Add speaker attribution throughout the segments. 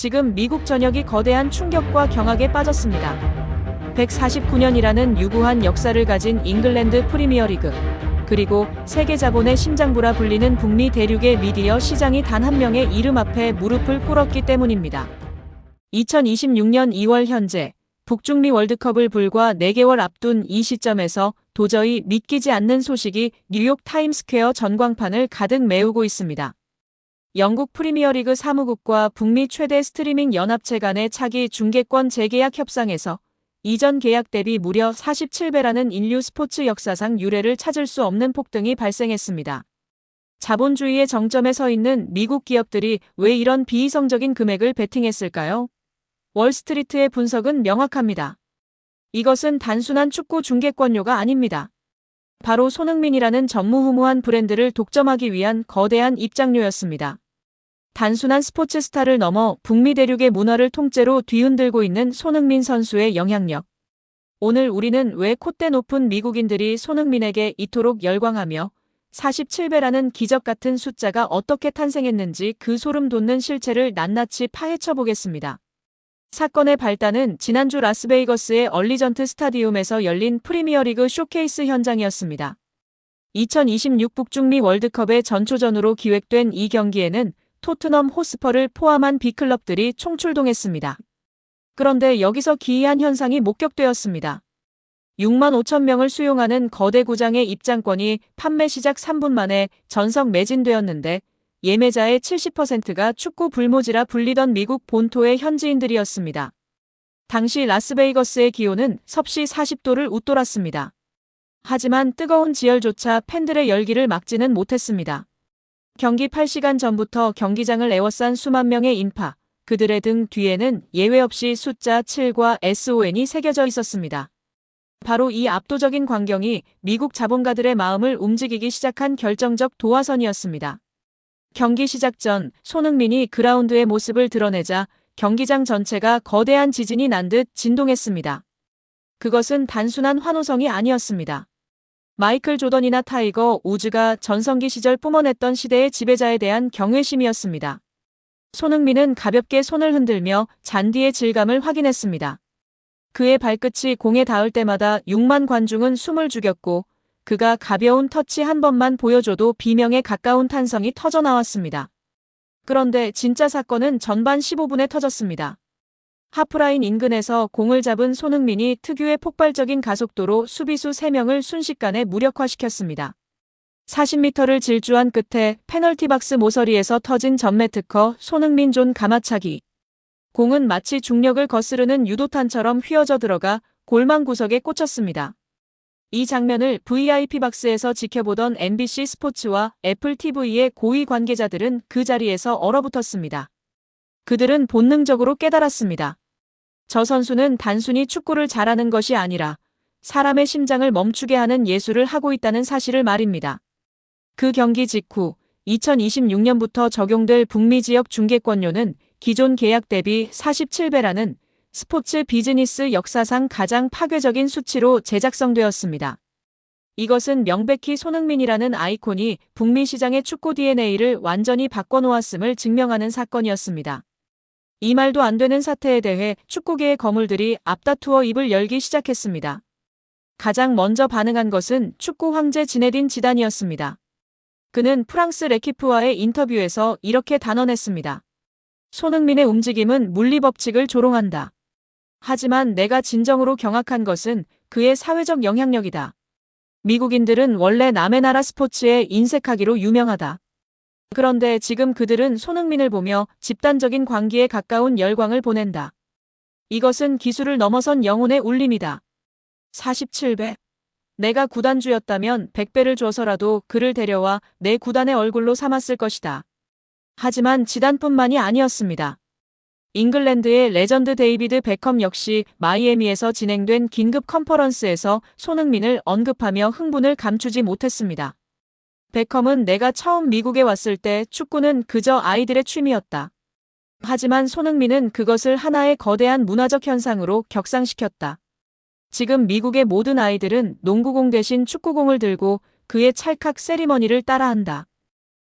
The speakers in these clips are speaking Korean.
Speaker 1: 지금 미국 전역이 거대한 충격과 경악에 빠졌습니다. 149년이라는 유구한 역사를 가진 잉글랜드 프리미어리그, 그리고 세계 자본의 심장부라 불리는 북미 대륙의 미디어 시장이 단 한 명의 이름 앞에 무릎을 꿇었기 때문입니다. 2026년 2월 현재 북중미 월드컵을 불과 4개월 앞둔 이 시점에서 도저히 믿기지 않는 소식이 뉴욕 타임스퀘어 전광판을 가득 메우고 있습니다. 영국 프리미어리그 사무국과 북미 최대 스트리밍 연합체 간의 차기 중계권 재계약 협상에서 이전 계약 대비 무려 47배라는 인류 스포츠 역사상 유례를 찾을 수 없는 폭등이 발생했습니다. 자본주의의 정점에 서 있는 미국 기업들이 왜 이런 비이성적인 금액을 베팅했을까요? 월스트리트의 분석은 명확합니다. 이것은 단순한 축구 중계권료가 아닙니다. 바로 손흥민이라는 전무후무한 브랜드를 독점하기 위한 거대한 입장료였습니다. 단순한 스포츠 스타를 넘어 북미 대륙의 문화를 통째로 뒤흔들고 있는 손흥민 선수의 영향력. 오늘 우리는 왜 콧대 높은 미국인들이 손흥민에게 이토록 열광하며 47배라는 기적 같은 숫자가 어떻게 탄생했는지 그 소름 돋는 실체를 낱낱이 파헤쳐 보겠습니다. 사건의 발단은 지난주 라스베이거스의 얼리전트 스타디움에서 열린 프리미어리그 쇼케이스 현장이었습니다. 2026 북중미 월드컵의 전초전으로 기획된 이 경기에는 토트넘 호스퍼를 포함한 빅클럽들이 총출동했습니다. 그런데 여기서 기이한 현상이 목격되었습니다. 6만 5천 명을 수용하는 거대 구장의 입장권이 판매 시작 3분 만에 전석 매진되었는데 예매자의 70%가 축구 불모지라 불리던 미국 본토의 현지인들이었습니다. 당시 라스베이거스의 기온은 섭씨 40도를 웃돌았습니다. 하지만 뜨거운 지열조차 팬들의 열기를 막지는 못했습니다. 경기 8시간 전부터 경기장을 에워싼 수만 명의 인파, 그들의 등 뒤에는 예외 없이 숫자 7과 SON이 새겨져 있었습니다. 바로 이 압도적인 광경이 미국 자본가들의 마음을 움직이기 시작한 결정적 도화선이었습니다. 경기 시작 전 손흥민이 그라운드의 모습을 드러내자 경기장 전체가 거대한 지진이 난 듯 진동했습니다. 그것은 단순한 환호성이 아니었습니다. 마이클 조던이나 타이거 우즈가 전성기 시절 뿜어냈던 시대의 지배자에 대한 경외심이었습니다. 손흥민은 가볍게 손을 흔들며 잔디의 질감을 확인했습니다. 그의 발끝이 공에 닿을 때마다 6만 관중은 숨을 죽였고 그가 가벼운 터치 한 번만 보여줘도 비명에 가까운 탄성이 터져나왔습니다. 그런데 진짜 사건은 전반 15분에 터졌습니다. 하프라인 인근에서 공을 잡은 손흥민이 특유의 폭발적인 가속도로 수비수 3명을 순식간에 무력화시켰습니다. 40m를 질주한 끝에 페널티 박스 모서리에서 터진 전매 특허 손흥민 존 가마차기. 공은 마치 중력을 거스르는 유도탄처럼 휘어져 들어가 골망 구석에 꽂혔습니다. 이 장면을 VIP 박스에서 지켜보던 MBC 스포츠와 애플 TV의 고위 관계자들은 그 자리에서 얼어붙었습니다. 그들은 본능적으로 깨달았습니다. 저 선수는 단순히 축구를 잘하는 것이 아니라 사람의 심장을 멈추게 하는 예술을 하고 있다는 사실을 말입니다. 그 경기 직후 2026년부터 적용될 북미 지역 중계권료는 기존 계약 대비 47배라는 스포츠 비즈니스 역사상 가장 파괴적인 수치로 제작성되었습니다. 이것은 명백히 손흥민이라는 아이콘이 북미 시장의 축구 DNA를 완전히 바꿔놓았음을 증명하는 사건이었습니다. 이 말도 안 되는 사태에 대해 축구계의 거물들이 앞다투어 입을 열기 시작했습니다. 가장 먼저 반응한 것은 축구 황제 지네딘 지단이었습니다. 그는 프랑스 레키프와의 인터뷰에서 이렇게 단언했습니다. 손흥민의 움직임은 물리법칙을 조롱한다. 하지만 내가 진정으로 경악한 것은 그의 사회적 영향력이다. 미국인들은 원래 남의 나라 스포츠에 인색하기로 유명하다. 그런데 지금 그들은 손흥민을 보며 집단적인 광기에 가까운 열광을 보낸다. 이것은 기술을 넘어선 영혼의 울림이다. 47배. 내가 구단주였다면 100배를 줘서라도 그를 데려와 내 구단의 얼굴로 삼았을 것이다. 하지만 지단뿐만이 아니었습니다. 잉글랜드의 레전드 데이비드 베컴 역시 마이애미에서 진행된 긴급 컨퍼런스에서 손흥민을 언급하며 흥분을 감추지 못했습니다. 베컴은 내가 처음 미국에 왔을 때 축구는 그저 아이들의 취미였다. 하지만 손흥민은 그것을 하나의 거대한 문화적 현상으로 격상시켰다. 지금 미국의 모든 아이들은 농구공 대신 축구공을 들고 그의 찰칵 세리머니를 따라한다.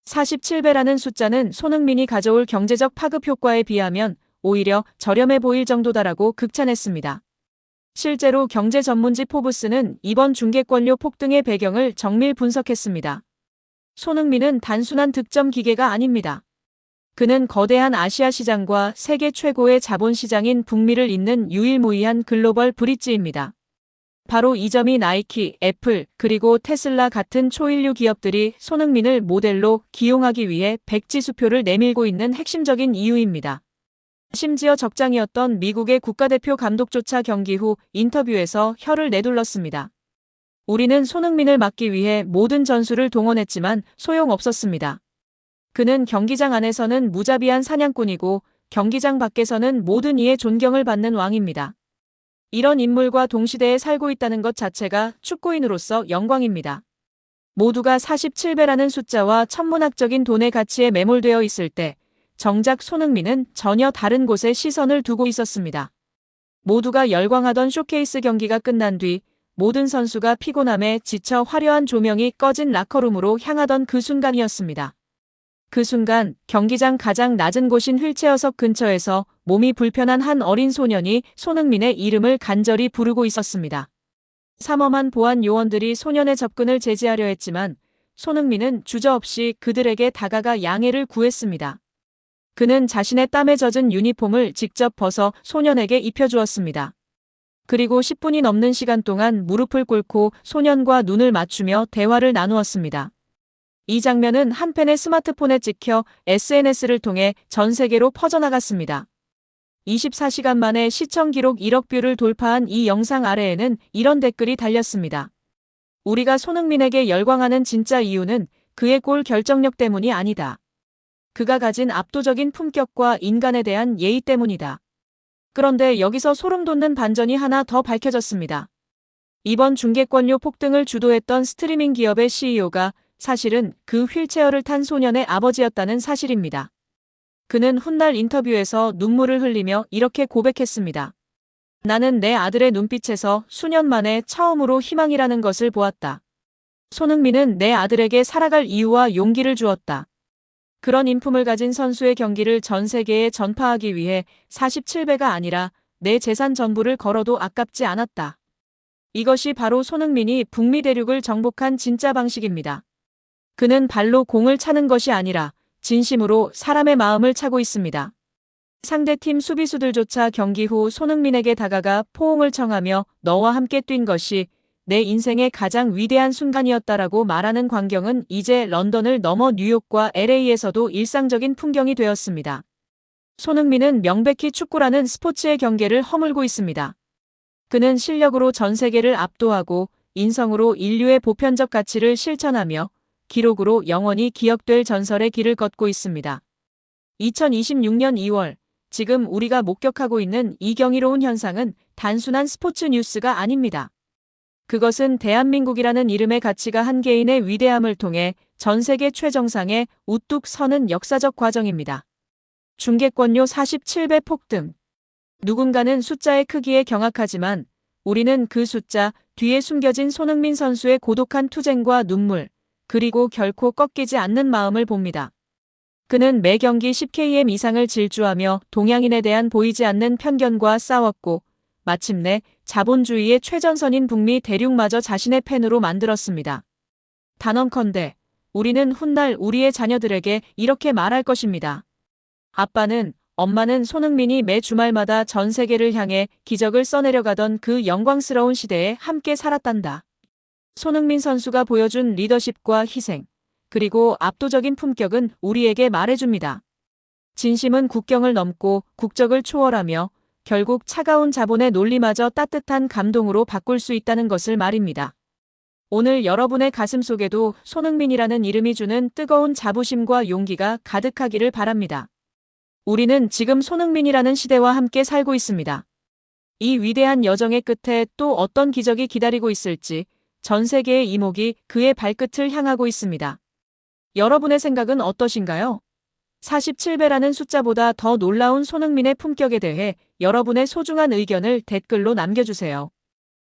Speaker 1: 47배라는 숫자는 손흥민이 가져올 경제적 파급 효과에 비하면 오히려 저렴해 보일 정도다라고 극찬했습니다. 실제로 경제 전문지 포브스는 이번 중개권료 폭등의 배경을 정밀 분석했습니다. 손흥민은 단순한 득점 기계가 아닙니다. 그는 거대한 아시아 시장과 세계 최고의 자본 시장인 북미를 잇는 유일무이한 글로벌 브릿지입니다. 바로 이 점이 나이키, 애플, 그리고 테슬라 같은 초일류 기업들이 손흥민을 모델로 기용하기 위해 백지수표를 내밀고 있는 핵심적인 이유입니다. 심지어 적장이었던 미국의 국가대표 감독조차 경기 후 인터뷰에서 혀를 내둘렀습니다. 우리는 손흥민을 막기 위해 모든 전술을 동원했지만 소용없었습니다. 그는 경기장 안에서는 무자비한 사냥꾼이고 경기장 밖에서는 모든 이의 존경을 받는 왕입니다. 이런 인물과 동시대에 살고 있다는 것 자체가 축구인으로서 영광입니다. 모두가 47배라는 숫자와 천문학적인 돈의 가치에 매몰되어 있을 때 정작 손흥민은 전혀 다른 곳에 시선을 두고 있었습니다. 모두가 열광하던 쇼케이스 경기가 끝난 뒤 모든 선수가 피곤함에 지쳐 화려한 조명이 꺼진 라커룸으로 향하던 그 순간이었습니다. 그 순간 경기장 가장 낮은 곳인 휠체어석 근처에서 몸이 불편한 한 어린 소년이 손흥민의 이름을 간절히 부르고 있었습니다. 삼엄한 보안 요원들이 소년의 접근을 제지하려 했지만 손흥민은 주저없이 그들에게 다가가 양해를 구했습니다. 그는 자신의 땀에 젖은 유니폼을 직접 벗어 소년에게 입혀주었습니다. 그리고 10분이 넘는 시간 동안 무릎을 꿇고 소년과 눈을 맞추며 대화를 나누었습니다. 이 장면은 한편의 스마트폰에 찍혀 SNS를 통해 전 세계로 퍼져나갔습니다. 24시간 만에 시청 기록 1억 뷰를 돌파한 이 영상 아래에는 이런 댓글이 달렸습니다. 우리가 손흥민에게 열광하는 진짜 이유는 그의 골 결정력 때문이 아니다. 그가 가진 압도적인 품격과 인간에 대한 예의 때문이다. 그런데 여기서 소름 돋는 반전이 하나 더 밝혀졌습니다. 이번 중개권료 폭등을 주도했던 스트리밍 기업의 CEO가 사실은 그 휠체어를 탄 소년의 아버지였다는 사실입니다. 그는 훗날 인터뷰에서 눈물을 흘리며 이렇게 고백했습니다. 나는 내 아들의 눈빛에서 수년 만에 처음으로 희망이라는 것을 보았다. 손흥민은 내 아들에게 살아갈 이유와 용기를 주었다. 그런 인품을 가진 선수의 경기를 전 세계에 전파하기 위해 47배가 아니라 내 재산 전부를 걸어도 아깝지 않았다. 이것이 바로 손흥민이 북미 대륙을 정복한 진짜 방식입니다. 그는 발로 공을 차는 것이 아니라 진심으로 사람의 마음을 차고 있습니다. 상대팀 수비수들조차 경기 후 손흥민에게 다가가 포옹을 청하며 너와 함께 뛴 것이 내 인생의 가장 위대한 순간이었다라고 말하는 광경은 이제 런던을 넘어 뉴욕과 LA에서도 일상적인 풍경이 되었습니다. 손흥민은 명백히 축구라는 스포츠의 경계를 허물고 있습니다. 그는 실력으로 전 세계를 압도하고 인성으로 인류의 보편적 가치를 실천하며 기록으로 영원히 기억될 전설의 길을 걷고 있습니다. 2026년 2월, 지금 우리가 목격하고 있는 이 경이로운 현상은 단순한 스포츠 뉴스가 아닙니다. 그것은 대한민국이라는 이름의 가치가 한 개인의 위대함을 통해 전 세계 최정상에 우뚝 서는 역사적 과정입니다. 중개권료 47배 폭등. 누군가는 숫자의 크기에 경악하지만 우리는 그 숫자 뒤에 숨겨진 손흥민 선수의 고독한 투쟁과 눈물, 그리고 결코 꺾이지 않는 마음을 봅니다. 그는 매 경기 10km 이상을 질주하며 동양인에 대한 보이지 않는 편견과 싸웠고 마침내 자본주의의 최전선인 북미 대륙마저 자신의 팬으로 만들었습니다. 단언컨대 우리는 훗날 우리의 자녀들에게 이렇게 말할 것입니다. 아빠는, 엄마는 손흥민이 매 주말마다 전 세계를 향해 기적을 써내려가던 그 영광스러운 시대에 함께 살았단다. 손흥민 선수가 보여준 리더십과 희생, 그리고 압도적인 품격은 우리에게 말해줍니다. 진심은 국경을 넘고 국적을 초월하며 결국 차가운 자본의 논리마저 따뜻한 감동으로 바꿀 수 있다는 것을 말입니다. 오늘 여러분의 가슴 속에도 손흥민이라는 이름이 주는 뜨거운 자부심과 용기가 가득하기를 바랍니다. 우리는 지금 손흥민이라는 시대와 함께 살고 있습니다. 이 위대한 여정의 끝에 또 어떤 기적이 기다리고 있을지 전 세계의 이목이 그의 발끝을 향하고 있습니다. 여러분의 생각은 어떠신가요? 47배라는 숫자보다 더 놀라운 손흥민의 품격에 대해 여러분의 소중한 의견을 댓글로 남겨주세요.